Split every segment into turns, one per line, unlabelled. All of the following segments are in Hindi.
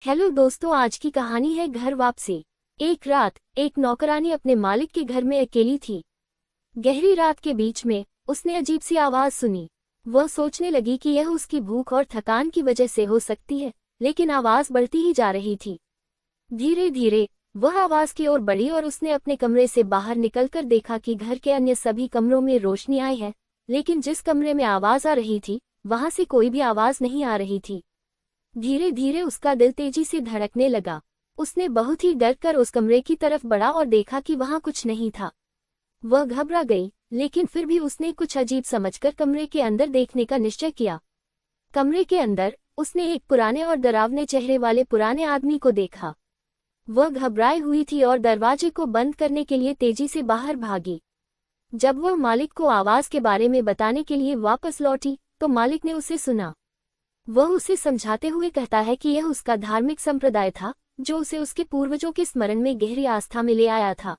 हेलो दोस्तों, आज की कहानी है घर वापसी। एक रात एक नौकरानी अपने मालिक के घर में अकेली थी। गहरी रात के बीच में उसने अजीब सी आवाज सुनी। वह सोचने लगी कि यह उसकी भूख और थकान की वजह से हो सकती है, लेकिन आवाज बढ़ती ही जा रही थी। धीरे धीरे वह आवाज की ओर बढ़ी और उसने अपने कमरे से बाहर निकलकर देखा कि घर के अन्य सभी कमरों में रोशनी आई है, लेकिन जिस कमरे में आवाज आ रही थी वहां से कोई भी आवाज नहीं आ रही थी। धीरे धीरे उसका दिल तेजी से धड़कने लगा। उसने बहुत ही डर कर उस कमरे की तरफ बढ़ा और देखा कि वहां कुछ नहीं था। वह घबरा गई, लेकिन फिर भी उसने कुछ अजीब समझकर कमरे के अंदर देखने का निश्चय किया। कमरे के अंदर उसने एक पुराने और डरावने चेहरे वाले पुराने आदमी को देखा। वह घबराई हुई थी और दरवाजे को बंद करने के लिए तेजी से बाहर भागी। जब वह मालिक को आवाज के बारे में बताने के लिए वापस लौटी तो मालिक ने उसे सुना। वह उसे समझाते हुए कहता है कि यह उसका धार्मिक संप्रदाय था, जो उसे उसके पूर्वजों के स्मरण में गहरी आस्था में ले आया था।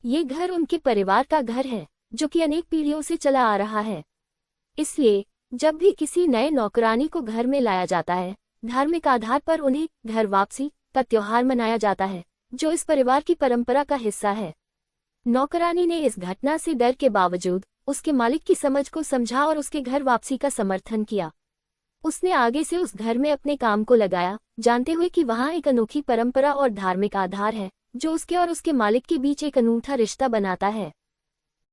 ये घर उनके परिवार का घर है, जो कि अनेक पीढ़ियों से चला आ रहा है। इसलिए जब भी किसी नए नौकरानी को घर में लाया जाता है, धार्मिक आधार पर उन्हें घर वापसी का त्योहार मनाया जाता है, जो इस परिवार की परंपरा का हिस्सा है। नौकरानी ने इस घटना से डर के बावजूद उसके मालिक की समझ को समझा और उसके घर वापसी का समर्थन किया। उसने आगे से उस घर में अपने काम को लगाया, जानते हुए कि वहां एक अनोखी परंपरा और धार्मिक आधार है, जो उसके और उसके मालिक के बीच एक अनूठा रिश्ता बनाता है।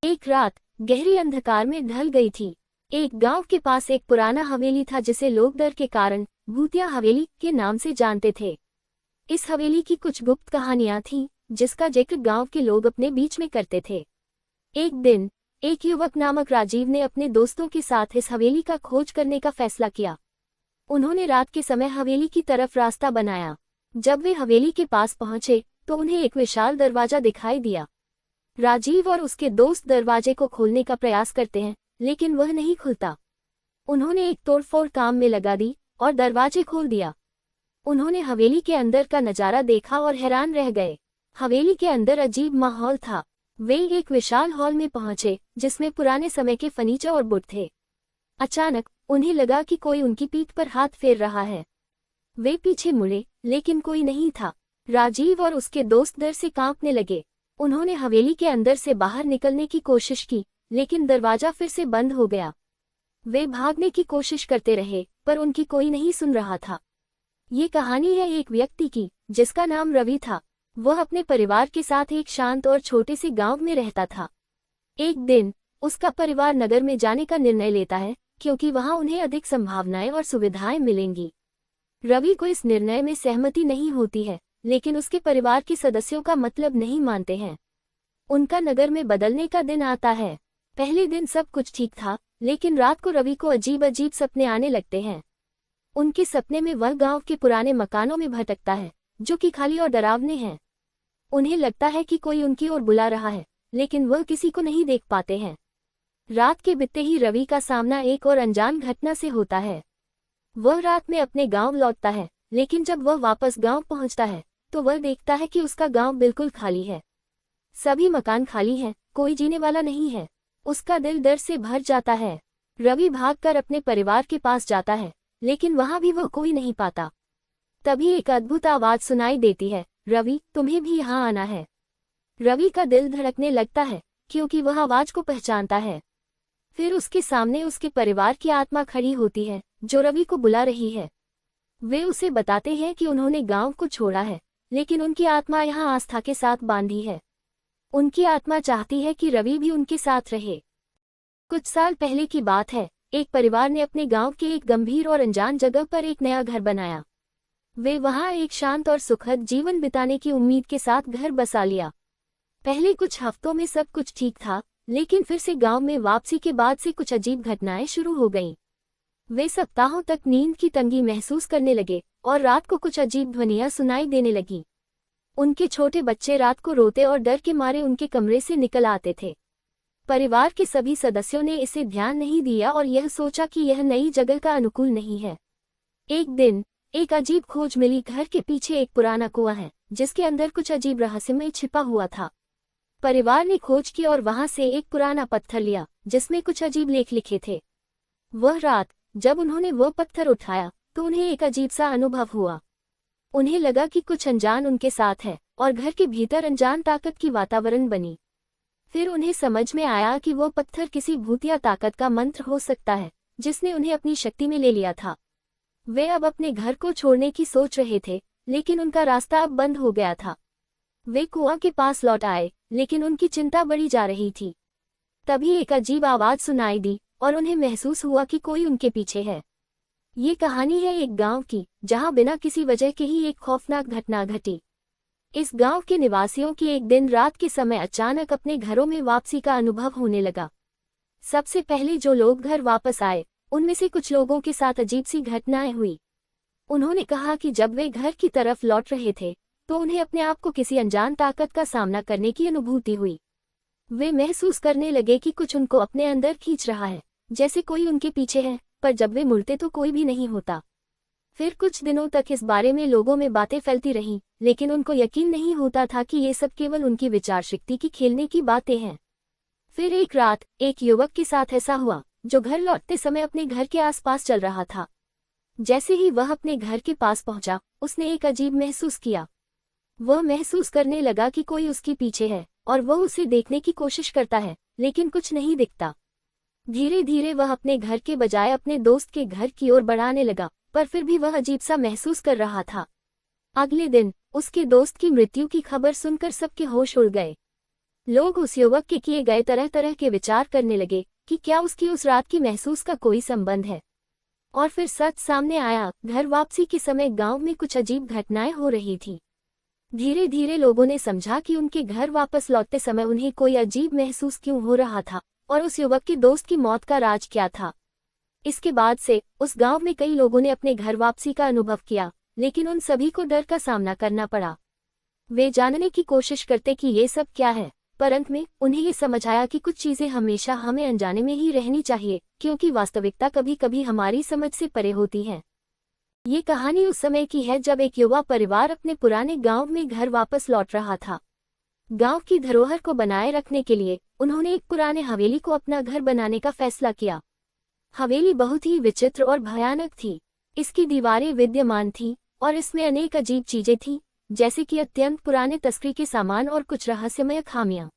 एक रात गहरी अंधकार में ढल गई थी। एक गांव के पास एक पुराना हवेली था, जिसे लोग डर के कारण भूतिया हवेली के नाम से जानते थे। इस हवेली की कुछ गुप्त कहानियां थीं, जिसका जिक्र गांव के लोग अपने बीच में करते थे। एक दिन एक युवक नामक राजीव ने अपने दोस्तों के साथ इस हवेली का खोज करने का फैसला किया। उन्होंने रात के समय हवेली की तरफ रास्ता बनाया। जब वे हवेली के पास पहुंचे तो उन्हें एक विशाल दरवाजा दिखाई दिया। राजीव और उसके दोस्त दरवाजे को खोलने का प्रयास करते हैं, लेकिन वह नहीं खुलता। उन्होंने एक तोड़फोड़ काम में लगा दी और दरवाजे खोल दिया। उन्होंने हवेली के अंदर का नजारा देखा और हैरान रह गए। हवेली के अंदर अजीब माहौल था। वे एक विशाल हॉल में पहुंचे, जिसमें पुराने समय के फर्नीचर और बुत थे। अचानक उन्हें लगा कि कोई उनकी पीठ पर हाथ फेर रहा है। वे पीछे मुड़े, लेकिन कोई नहीं था। राजीव और उसके दोस्त डर से कांपने लगे। उन्होंने हवेली के अंदर से बाहर निकलने की कोशिश की, लेकिन दरवाजा फिर से बंद हो गया। वे भागने की कोशिश करते रहे, पर उनकी कोई नहीं सुन रहा था। ये कहानी है एक व्यक्ति की, जिसका नाम रवि था। वह अपने परिवार के साथ एक शांत और छोटे से गांव में रहता था। एक दिन उसका परिवार नगर में जाने का निर्णय लेता है, क्योंकि वहां उन्हें अधिक संभावनाएं और सुविधाएं मिलेंगी। रवि को इस निर्णय में सहमति नहीं होती है, लेकिन उसके परिवार के सदस्यों का मतलब नहीं मानते हैं। उनका नगर में बदलने का दिन आता है। पहले दिन सब कुछ ठीक था, लेकिन रात को रवि को अजीब अजीब सपने आने लगते हैं। उनके सपने में वह गांव के पुराने मकानों में भटकता है, जो कि खाली और डरावने हैं। उन्हें लगता है कि कोई उनकी ओर बुला रहा है, लेकिन वह किसी को नहीं देख पाते हैं। रात के बीतते ही रवि का सामना एक और अनजान घटना से होता है। वह रात में अपने गांव लौटता है, लेकिन जब वह वापस गांव पहुंचता है तो वह देखता है कि उसका गांव बिल्कुल खाली है। सभी मकान खाली हैं, कोई जीने वाला नहीं है। उसका दिल डर से भर जाता है। रवि भागकर अपने परिवार के पास जाता है, लेकिन वहां भी वह कोई नहीं पाता। तभी एक अद्भुत आवाज सुनाई देती है, रवि, तुम्हें भी यहाँ आना है। रवि का दिल धड़कने लगता है, क्योंकि वह आवाज को पहचानता है। फिर उसके सामने उसके परिवार की आत्मा खड़ी होती है, जो रवि को बुला रही है। वे उसे बताते हैं कि उन्होंने गांव को छोड़ा है, लेकिन उनकी आत्मा यहाँ आस्था के साथ बांधी है। उनकी आत्मा चाहती है कि रवि भी उनके साथ रहे। कुछ साल पहले की बात है। एक परिवार ने अपने गांव के एक गंभीर और अनजान जगह पर एक नया घर बनाया। वे वहां एक शांत और सुखद जीवन बिताने की उम्मीद के साथ घर बसा लिया। पहले कुछ हफ्तों में सब कुछ ठीक था, लेकिन फिर से गांव में वापसी के बाद से कुछ अजीब घटनाएं शुरू हो गईं। वे सप्ताहों तक नींद की तंगी महसूस करने लगे और रात को कुछ अजीब ध्वनियां सुनाई देने लगीं। उनके छोटे बच्चे रात को रोते और डर के मारे उनके कमरे से निकल आते थे। परिवार के सभी सदस्यों ने इसे ध्यान नहीं दिया और यह सोचा कि यह नई जगह का अनुकूल नहीं है। एक दिन एक अजीब खोज मिली। घर के पीछे एक पुराना कुआं है, जिसके अंदर कुछ अजीब रहस्यमय छिपा हुआ था। परिवार ने खोज की और वहां से एक पुराना पत्थर लिया, जिसमें कुछ अजीब लेख लिखे थे। वह रात जब उन्होंने वह पत्थर उठाया तो उन्हें एक अजीब सा अनुभव हुआ। उन्हें लगा कि कुछ अनजान उनके साथ है और घर के भीतर अनजान ताकत की वातावरण बनी। फिर उन्हें समझ में आया कि वो पत्थर किसी भूतिया ताकत का मंत्र हो सकता है जिसने उन्हें अपनी शक्ति में ले लिया था। वे अब अपने घर को छोड़ने की सोच रहे थे, लेकिन उनका रास्ता अब बंद हो गया था। वे कुआं के पास लौट आए, लेकिन उनकी चिंता बढ़ी जा रही थी। तभी एक अजीब आवाज सुनाई दी और उन्हें महसूस हुआ कि कोई उनके पीछे है। ये कहानी है एक गांव की, जहां बिना किसी वजह के ही एक खौफनाक घटना घटी। इस गांव के निवासियों की एक दिन रात के समय अचानक अपने घरों में वापसी का अनुभव होने लगा। सबसे पहले जो लोग घर वापस आए, उनमें से कुछ लोगों के साथ अजीब सी घटनाएं हुई। उन्होंने कहा कि जब वे घर की तरफ लौट रहे थे तो उन्हें अपने आप को किसी अनजान ताकत का सामना करने की अनुभूति हुई। वे महसूस करने लगे कि कुछ उनको अपने अंदर खींच रहा है, जैसे कोई उनके पीछे है, पर जब वे मुड़ते तो कोई भी नहीं होता। फिर कुछ दिनों तक इस बारे में लोगों में बातें फैलती रहीं, लेकिन उनको यकीन नहीं होता था कि ये सब केवल उनकी विचार शक्ति की खेलने की बातें हैं। फिर एक रात एक युवक के साथ ऐसा हुआ जो घर लौटते समय अपने घर के आसपास चल रहा था। जैसे ही वह अपने घर के पास पहुंचा, उसने एक अजीब महसूस किया। वह महसूस करने लगा कि कोई उसके पीछे है और वह उसे देखने की कोशिश करता है, लेकिन कुछ नहीं दिखता। धीरे धीरे वह अपने घर के बजाय अपने दोस्त के घर की ओर बढ़ाने लगा, पर फिर भी वह अजीब सा महसूस कर रहा था। अगले दिन उसके दोस्त की मृत्यु की खबर सुनकर सबके होश उड़ गए। लोग उस युवक के किए गए तरह तरह के विचार करने लगे कि क्या उसकी उस रात की महसूस का कोई संबंध है। और फिर सच सामने आया, घर वापसी के समय गांव में कुछ अजीब घटनाएं हो रही थी। धीरे धीरे लोगों ने समझा कि उनके घर वापस लौटते समय उन्हें कोई अजीब महसूस क्यों हो रहा था और उस युवक के दोस्त की मौत का राज क्या था। इसके बाद से उस गांव में कई लोगों ने अपने घर वापसी का अनुभव किया, लेकिन उन सभी को डर का सामना करना पड़ा। वे जानने की कोशिश करते कि ये सब क्या है, पर अंत में उन्हें ये समझ आया कि कुछ चीजें हमेशा हमें अनजाने में ही रहनी चाहिए, क्योंकि वास्तविकता कभी कभी हमारी समझ से परे होती है। ये कहानी उस समय की है जब एक युवा परिवार अपने पुराने गांव में घर वापस लौट रहा था। गांव की धरोहर को बनाए रखने के लिए उन्होंने एक पुराने हवेली को अपना घर बनाने का फैसला किया। हवेली बहुत ही विचित्र और भयानक थी। इसकी दीवारें विद्यमान थीं और इसमें अनेक अजीब चीजें थीं, जैसे कि अत्यंत पुराने तस्करी के सामान और कुछ रहस्यमय खामियां।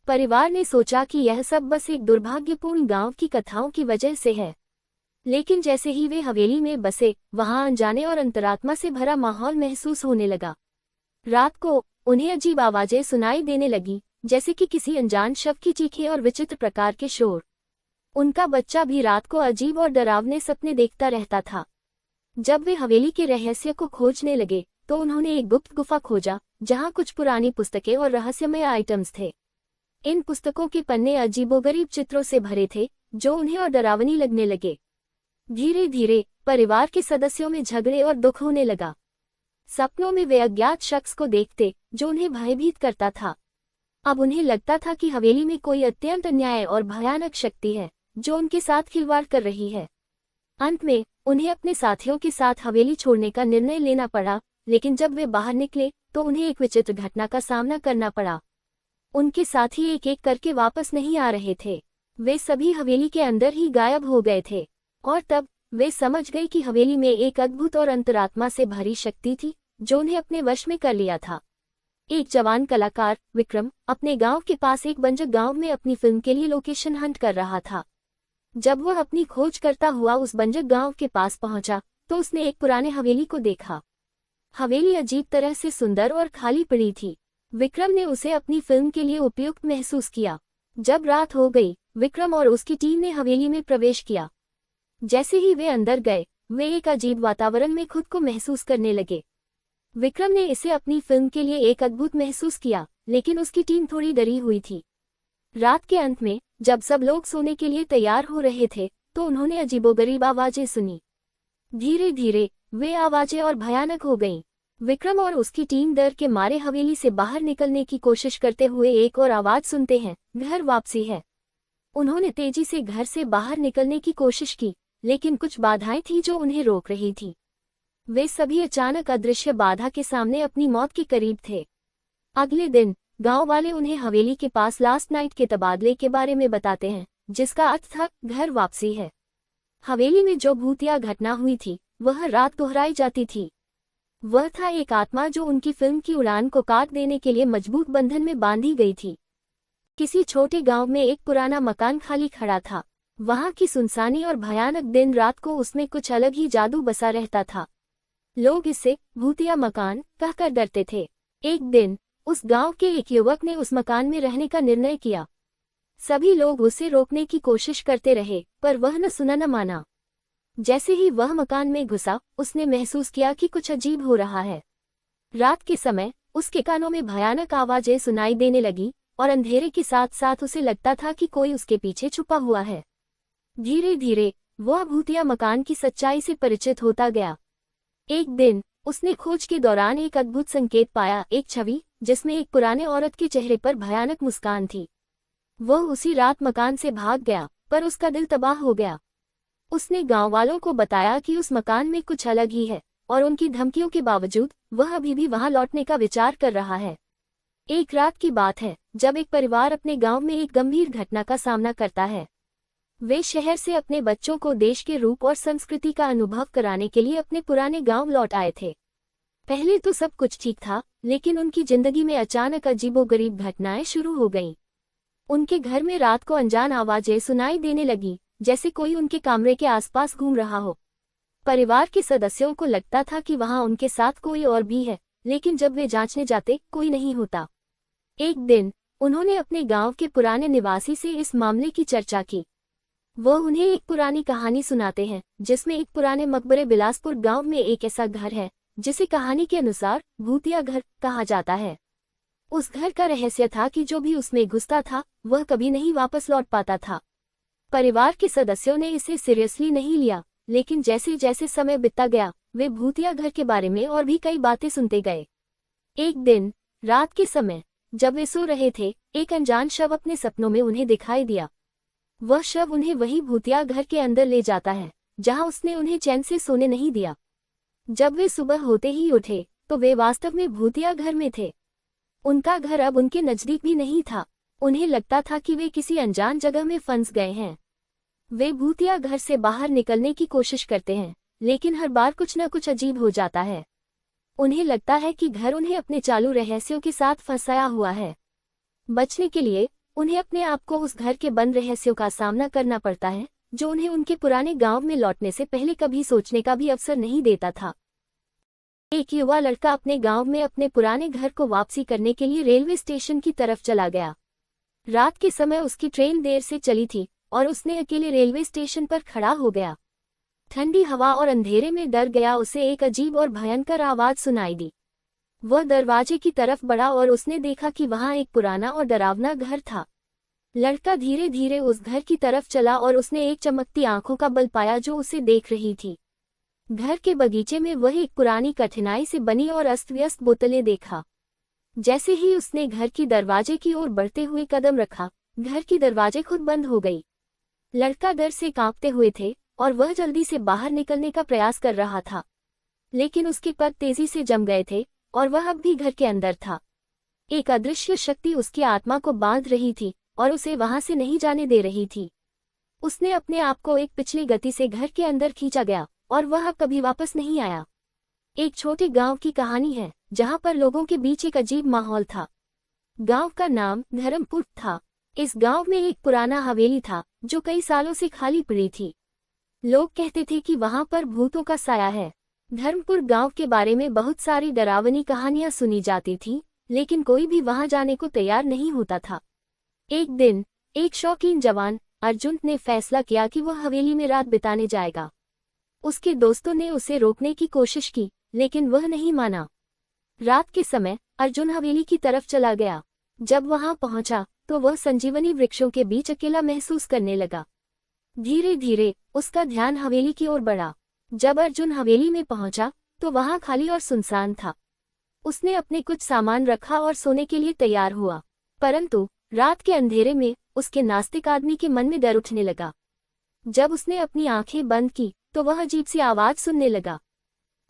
परिवार ने सोचा कि यह सब बस एक दुर्भाग्यपूर्ण गांव की कथाओं की वजह से है, लेकिन जैसे ही वे हवेली में बसे, वहां अनजाने और अंतरात्मा से भरा माहौल महसूस होने लगा। रात को उन्हें अजीब आवाजें सुनाई देने लगी, जैसे कि किसी अनजान शव की चीखें और विचित्र प्रकार के शोर। उनका बच्चा भी रात को अजीब और डरावने सपने देखता रहता था। जब वे हवेली के रहस्य को खोजने लगे तो उन्होंने एक गुप्त गुफा खोजा, जहां कुछ पुरानी पुस्तकें और रहस्यमय आइटम्स थे। इन पुस्तकों के पन्ने अजीबोगरीब चित्रों से भरे थे, जो उन्हें और डरावनी लगने लगे। धीरे धीरे परिवार के सदस्यों में झगड़े और दुख होने लगा। सपनों में वे अज्ञात शख्स को देखते जो उन्हें भयभीत करता था। अब उन्हें लगता था कि हवेली में कोई अत्यंत अन्याय और भयानक शक्ति है जो उनके साथ खिलवाड़ कर रही है। अंत में उन्हें अपने साथियों के साथ हवेली छोड़ने का निर्णय लेना पड़ा, लेकिन जब वे बाहर निकले तो उन्हें एक विचित्र घटना का सामना करना पड़ा। उनके साथी एक एक करके वापस नहीं आ रहे थे। वे सभी हवेली के अंदर ही गायब हो गए थे और तब वे समझ गए कि हवेली में एक अद्भुत और अंतरात्मा से भरी शक्ति थी जो उन्हें अपने वश में कर लिया था। एक जवान कलाकार विक्रम अपने गांव के पास एक बंजर गांव में अपनी फिल्म के लिए लोकेशन हंट कर रहा था। जब वह अपनी खोज करता हुआ उस बंजर गांव के पास पहुंचा तो उसने एक पुराने हवेली को देखा। हवेली अजीब तरह से सुंदर और खाली पड़ी थी। विक्रम ने उसे अपनी फिल्म के लिए उपयुक्त महसूस किया। जब रात हो गई, विक्रम और उसकी टीम ने हवेली में प्रवेश किया। जैसे ही वे अंदर गए, वे एक अजीब वातावरण में खुद को महसूस करने लगे। विक्रम ने इसे अपनी फिल्म के लिए एक अद्भुत महसूस किया, लेकिन उसकी टीम थोड़ी डरी हुई थी। रात के अंत में जब सब लोग सोने के लिए तैयार हो रहे थे तो उन्होंने अजीबोगरीब आवाजें सुनी। धीरे धीरे वे आवाजें और भयानक हो गईं। विक्रम और उसकी टीम डर के मारे हवेली से बाहर निकलने की कोशिश करते हुए एक और आवाज सुनते हैं, घर वापसी है। उन्होंने तेजी से घर से बाहर निकलने की कोशिश की, लेकिन कुछ बाधाएं थीं जो उन्हें रोक रही थीं। वे सभी अचानक अदृश्य बाधा के सामने अपनी मौत के करीब थे। अगले दिन गांव वाले उन्हें हवेली के पास लास्ट नाइट के तबादले के बारे में बताते हैं, जिसका अर्थ था घर वापसी है। हवेली में जो भूतिया घटना हुई थी वह रात दोहराई जाती थी। वह था एक आत्मा जो उनकी फिल्म की उड़ान को काट देने के लिए मजबूत बंधन में बांधी गई थी। किसी छोटे गांव में एक पुराना मकान खाली खड़ा था। वहां की सुनसानी और भयानक दिन रात को उसमें कुछ अलग ही जादू बसा रहता था। लोग इसे भूतिया मकान कहकर डरते थे। एक दिन उस गांव के एक युवक ने उस मकान में रहने का निर्णय किया। सभी लोग उसे रोकने की कोशिश करते रहे, पर वह न सुना न माना। जैसे ही वह मकान में घुसा, उसने महसूस किया कि कुछ अजीब हो रहा है। रात के समय उसके कानों में भयानक आवाजें सुनाई देने लगी और अंधेरे के साथ साथ उसे लगता था कि कोई उसके पीछे छुपा हुआ है। धीरे धीरे वह भूतिया मकान की सच्चाई से परिचित होता गया। एक दिन उसने खोज के दौरान एक अद्भुत संकेत पाया, एक छवि जिसमें एक पुराने औरत के चेहरे पर भयानक मुस्कान थी। वह उसी रात मकान से भाग गया, पर उसका दिल तबाह हो गया। उसने गांव वालों को बताया कि उस मकान में कुछ अलग ही है और उनकी धमकियों के बावजूद वह अभी भी वहां लौटने का विचार कर रहा है। एक रात की बात है जब एक परिवार अपने गांव में एक गंभीर घटना का सामना करता है। वे शहर से अपने बच्चों को देश के रूप और संस्कृति का अनुभव कराने के लिए अपने पुराने गांव लौट आए थे। पहले तो सब कुछ ठीक था, लेकिन उनकी जिंदगी में अचानक अजीबोगरीब घटनाएं शुरू हो गईं। उनके घर में रात को अनजान आवाजें सुनाई देने लगी, जैसे कोई उनके कमरे के आसपास घूम रहा हो। परिवार के सदस्यों को लगता था कि वहां उनके साथ कोई और भी है, लेकिन जब वे जांचने जाते कोई नहीं होता। एक दिन उन्होंने अपने गांव के पुराने निवासी से इस मामले की चर्चा की। वह उन्हें एक पुरानी कहानी सुनाते हैं जिसमें एक पुराने मकबरे बिलासपुर गांव में एक ऐसा घर है जिसे कहानी के अनुसार भूतिया घर कहा जाता है। उस घर का रहस्य था कि जो भी उसमें घुसता था वह कभी नहीं वापस लौट पाता था। परिवार के सदस्यों ने इसे सीरियसली नहीं लिया, लेकिन जैसे जैसे समय बीतता गया वे भूतिया घर के बारे में और भी कई बातें सुनते गए। एक दिन रात के समय जब वे सो रहे थे, एक अनजान शव अपने सपनों में उन्हें दिखाई दिया। वह शव उन्हें वही भूतिया घर के अंदर ले जाता है जहां उसने उन्हें चैन से सोने नहीं दिया। जब वे सुबह होते ही उठे तो वे वास्तव में भूतिया घर में थे। उनका घर अब उनके नजदीक भी नहीं था। उन्हें लगता था कि वे किसी अनजान जगह में फंस गए हैं। वे भूतिया घर से बाहर निकलने की कोशिश करते हैं, लेकिन हर बार कुछ न कुछ अजीब हो जाता है। उन्हें लगता है कि घर उन्हें अपने चालू रहस्यों के साथ फंसाया हुआ है। बचने के लिए उन्हें अपने आप को उस घर के बंद रहस्यों का सामना करना पड़ता है, जो उन्हें उनके पुराने गांव में लौटने से पहले कभी सोचने का भी अवसर नहीं देता था। एक युवा लड़का अपने गांव में अपने पुराने घर को वापसी करने के लिए रेलवे स्टेशन की तरफ चला गया। रात के समय उसकी ट्रेन देर से चली थी और उसने अकेले रेलवे स्टेशन पर खड़ा हो गया। ठंडी हवा और अंधेरे में डर गया उसे एक अजीब और भयंकर आवाज सुनाई दी। वह दरवाजे की तरफ बढ़ा और उसने देखा कि वहां एक पुराना और डरावना घर था। लड़का धीरे धीरे उस घर की तरफ चला और उसने एक चमकती आंखों का बल पाया जो उसे देख रही थी। घर के बगीचे में वह एक पुरानी कठिनाई से बनी और अस्त व्यस्त बोतलें देखा। जैसे ही उसने घर की दरवाजे की ओर बढ़ते हुए कदम रखा, घर की दरवाजे खुद बंद हो गई। लड़का डर से कांपते हुए थे और वह जल्दी से बाहर निकलने का प्रयास कर रहा था, लेकिन उसके पग तेजी से जम गए थे और वह अब भी घर के अंदर था। एक अदृश्य शक्ति उसकी आत्मा को बांध रही थी और उसे वहां से नहीं जाने दे रही थी। उसने अपने आप को एक पिछली गति से घर के अंदर खींचा गया और वह अब कभी वापस नहीं आया। एक छोटे गांव की कहानी है जहां पर लोगों के बीच एक अजीब माहौल था। गांव का नाम धर्मपुर था। इस गांव में एक पुराना हवेली था जो कई सालों से खाली पड़ी थी। लोग कहते थे कि वहां पर भूतों का साया है। धर्मपुर गांव के बारे में बहुत सारी डरावनी कहानियां सुनी जाती थीं, लेकिन कोई भी वहां जाने को तैयार नहीं होता था। एक दिन एक शौकीन जवान अर्जुन ने फैसला किया कि वह हवेली में रात बिताने जाएगा। उसके दोस्तों ने उसे रोकने की कोशिश की, लेकिन वह नहीं माना। रात के समय अर्जुन हवेली की तरफ चला गया। जब वहां पहुंचा तो वह संजीवनी वृक्षों के बीच अकेला महसूस करने लगा। धीरे धीरे उसका ध्यान हवेली की ओर बढ़ा। जब अर्जुन हवेली में पहुंचा तो वहां खाली और सुनसान था। उसने अपने कुछ सामान रखा और सोने के लिए तैयार हुआ, परंतु रात के अंधेरे में उसके नास्तिक आदमी के मन में डर उठने लगा। जब उसने अपनी आंखें बंद की तो वह अजीब सी आवाज सुनने लगा।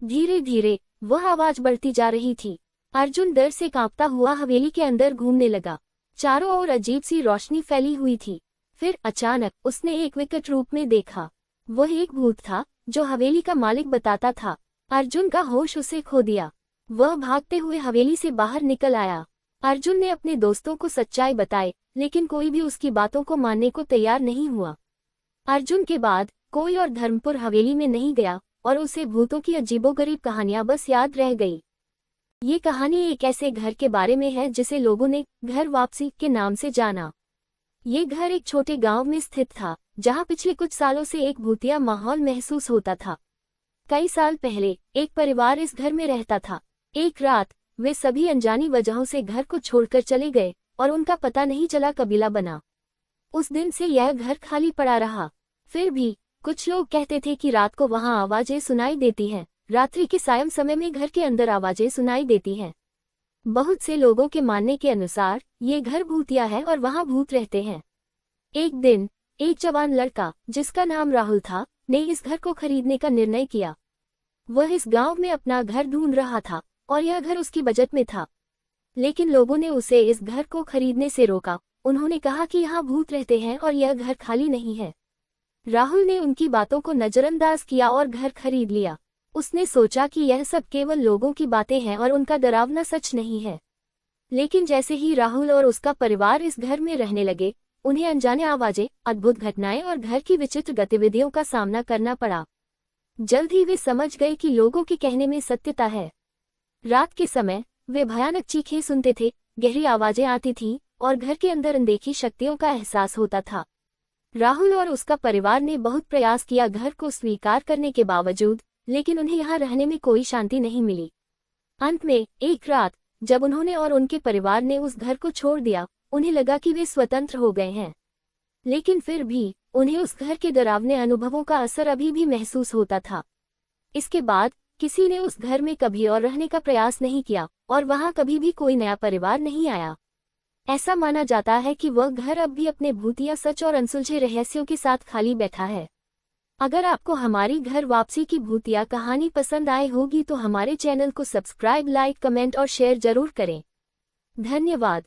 धीरे धीरे वह आवाज बढ़ती जा रही थी। अर्जुन डर से कांपता हुआ हवेली के अंदर घूमने लगा। चारों ओर अजीब सी रोशनी फैली हुई थी। फिर अचानक उसने एक विकट रूप में देखा। वह एक भूत था जो हवेली का मालिक बताता था। अर्जुन का होश उसे खो दिया। वह भागते हुए हवेली से बाहर निकल आया। अर्जुन ने अपने दोस्तों को सच्चाई बताई, लेकिन कोई भी उसकी बातों को मानने को तैयार नहीं हुआ। अर्जुन के बाद कोई और धर्मपुर हवेली में नहीं गया और उसे भूतों की अजीबोगरीब कहानियां बस याद रह गई। ये कहानी एक ऐसे घर के बारे में है जिसे लोगों ने घर वापसी के नाम से जाना। ये घर एक छोटे गांव में स्थित था, जहां पिछले कुछ सालों से एक भूतिया माहौल महसूस होता था। कई साल पहले एक परिवार इस घर में रहता था। एक रात वे सभी अनजानी वजहों से घर को छोड़कर चले गए और उनका पता नहीं चला कबीला बना। उस दिन से यह घर खाली पड़ा रहा। फिर भी कुछ लोग कहते थे कि रात को वहां आवाजें सुनाई देती हैं। रात्रि के सायं समय में घर के अंदर आवाजें सुनाई देती हैं। बहुत से लोगों के मानने के अनुसार ये घर भूतिया है और वहां भूत रहते हैं। एक दिन एक जवान लड़का जिसका नाम राहुल था ने इस घर को खरीदने का निर्णय किया। वह इस गांव में अपना घर ढूंढ रहा था और यह घर उसकी बजट में था। लेकिन लोगों ने उसे इस घर को खरीदने से रोका। उन्होंने कहा कि यहाँ भूत रहते हैं और यह घर खाली नहीं है। राहुल ने उनकी बातों को नजरअंदाज किया और घर खरीद लिया। उसने सोचा कि यह सब केवल लोगों की बातें हैं और उनका डरावना सच नहीं है। लेकिन जैसे ही राहुल और उसका परिवार इस घर में रहने लगे, उन्हें अनजाने आवाजें, अद्भुत घटनाएं और घर की विचित्र गतिविधियों का सामना करना पड़ा। जल्द ही वे समझ गए कि लोगों के कहने में सत्यता है। रात के समय वे भयानक चीखें सुनते थे, गहरी आवाजें आती थीं और घर के अंदर अनदेखी शक्तियों का एहसास होता था। राहुल और उसका परिवार ने बहुत प्रयास किया घर को स्वीकार करने के बावजूद, लेकिन उन्हें यहाँ रहने में कोई शांति नहीं मिली। अंत में एक रात जब उन्होंने और उनके परिवार ने उस घर को छोड़ दिया, उन्हें लगा कि वे स्वतंत्र हो गए हैं। लेकिन फिर भी उन्हें उस घर के डरावने अनुभवों का असर अभी भी महसूस होता था। इसके बाद किसी ने उस घर में कभी और रहने का प्रयास नहीं किया और वहां कभी भी कोई नया परिवार नहीं आया। ऐसा माना जाता है कि वह घर अब भी अपने भूतिया सच और अनसुलझे रहस्यों के साथ खाली बैठा है। अगर आपको हमारी घर वापसी की भूतिया कहानी पसंद आए होगी तो हमारे चैनल को सब्सक्राइब, लाइक, कमेंट और शेयर जरूर करें। धन्यवाद।